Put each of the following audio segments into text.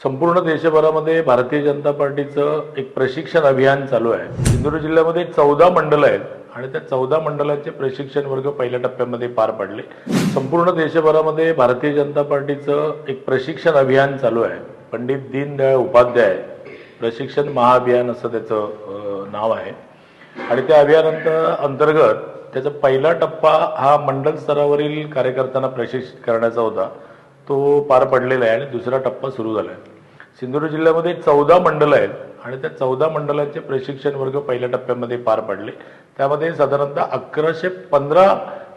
संपूर्ण देशभरामध्ये भारतीय जनता पार्टीचं एक प्रशिक्षण अभियान चालू आहे। सिंधुदुर्ग जिल्ह्यामध्ये 14 मंडल आहेत आणि त्या 14 मंडलांचे प्रशिक्षण वर्ग पहिल्या टप्प्यामध्ये पार पडले। संपूर्ण देशभरामध्ये भारतीय जनता पार्टीचं एक प्रशिक्षण अभियान चालू आहे। पंडित दीनदयाळ उपाध्याय प्रशिक्षण महाअभियान असं त्याचं नाव आहे आणि त्या अभियानांतर्गत त्याचा पहिला टप्पा हा मंडल स्तरावरील कार्यकर्त्यांना प्रशिक्षित करण्याचा होता, तो पार पडलेला आहे आणि दुसरा टप्पा सुरू झाला आहे। सिंधुदुर्ग जिल्ह्यामध्ये 14 मंडल आहेत आणि त्या 14 मंडलांचे प्रशिक्षण वर्ग पहिल्या टप्प्यामध्ये पार पडले। त्यामध्ये साधारणतः 1115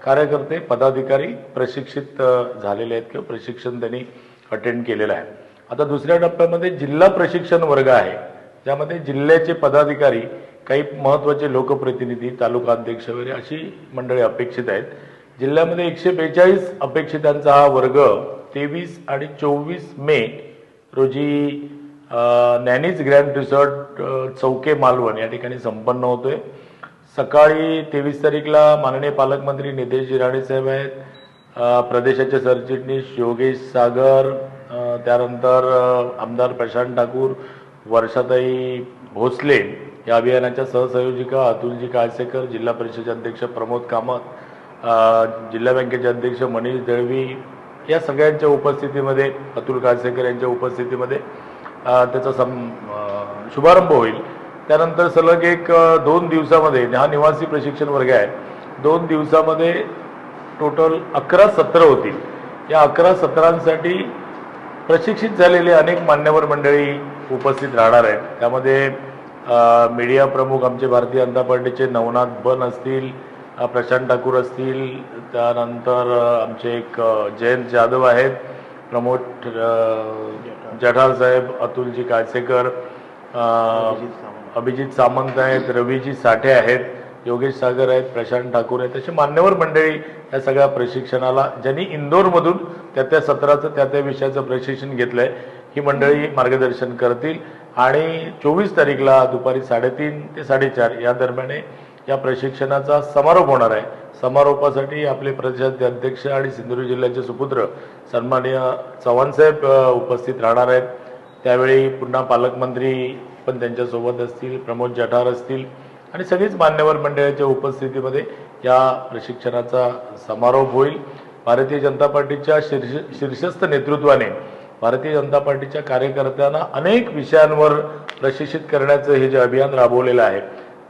कार्यकर्ते पदाधिकारी प्रशिक्षित झालेले आहेत किंवा प्रशिक्षण त्यांनी अटेंड केलेलं आहे। आता दुसऱ्या टप्प्यामध्ये जिल्हा प्रशिक्षण वर्ग आहे, ज्यामध्ये जिल्ह्याचे पदाधिकारी, काही महत्त्वाचे लोकप्रतिनिधी, तालुका अध्यक्ष वगैरे अशी मंडळी अपेक्षित आहेत। जिल्ह्यामध्ये 142 अपेक्षितांचा हा वर्ग 23 आणि 24 मे रोजी नॅनीज ग्रँड रिसॉर्ट चौके मालवण या ठिकाणी संपन्न होतोय। सकाळी 23 तारीखला माननीय पालकमंत्री नितेश राणे साहेब आहेत, प्रदेशाचे सरचिटणीस योगेश सागर, त्यानंतर आमदार प्रशांत ठाकूर, वर्षाताई भोसले, या अभियानाच्या सहसंयोजिका अतुलजी काळसेकर, जिल्हा परिषदेचे अध्यक्ष प्रमोद कामत, जिल्हा बँकेचे अध्यक्ष मनीष दळवी, या सगळ्यांच्या उपस्थितीमध्ये, अतुल काळसेकर यांच्या उपस्थितीमध्ये त्याचा शुभारंभ होईल। त्यानंतर सलग 2 दिवसामध्ये हा निवासी प्रशिक्षण वर्ग आहे। 2 दिवसामध्ये टोटल 11 सत्र होतील। या 11 सत्रांसाठी प्रशिक्षित झालेले अनेक मान्यवर मंडळी उपस्थित राहणार आहेत। त्यामध्ये मीडिया प्रमुख आमचे भारतीय जनता पार्टीचे नवनाथ बन असतील, प्रशांत ठाकूर असतील, त्यानंतर आमचे एक जयंत जाधव आहेत, प्रमोद जठार साहेब, अतुलजी काळसेकर, अभिजित सामंत आहेत, रवीजी साठे आहेत, योगेश सागर आहेत, प्रशांत ठाकूर आहेत, असे मान्यवर मंडळी या सगळ्या प्रशिक्षणाला, ज्यांनी इंदोरमधून त्या सत्राचं त्या विषयाचं प्रशिक्षण घेतलंय, ही मंडळी मार्गदर्शन करतील। आणि 24 तारीखला दुपारी 3:30 ते 4:30 या दरम्यान या प्रशिक्षणाचा समारोप होणार आहे। समारोपासाठी आपले प्रदेशाचे अध्यक्ष आणि सिंधुदुर्ग जिल्ह्याचे सुपुत्र सन्माननीय चव्हाण साहेब उपस्थित राहणार आहेत। त्यावेळी पुन्हा पालकमंत्री पण त्यांच्यासोबत असतील, प्रमोद जठार असतील आणि सगळीच मान्यवर मंडळाच्या उपस्थितीमध्ये या प्रशिक्षणाचा समारोप होईल। भारतीय जनता पार्टीच्या शीर्षस्थ नेतृत्वाने भारतीय जनता पार्टीच्या कार्यकर्त्यांना अनेक विषयांवर प्रशिक्षित करण्याचं हे जे अभियान राबवलेलं आहे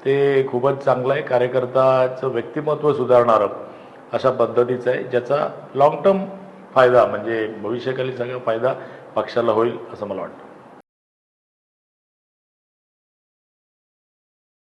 ते खूपच चांगलं आहे। कार्यकर्त्याचं व्यक्तिमत्व सुधारणारं अशा पद्धतीचं आहे, ज्याचा लॉंग टर्म फायदा म्हणजे भविष्यकाली सगळा फायदा पक्षाला होईल असं मला वाटतं।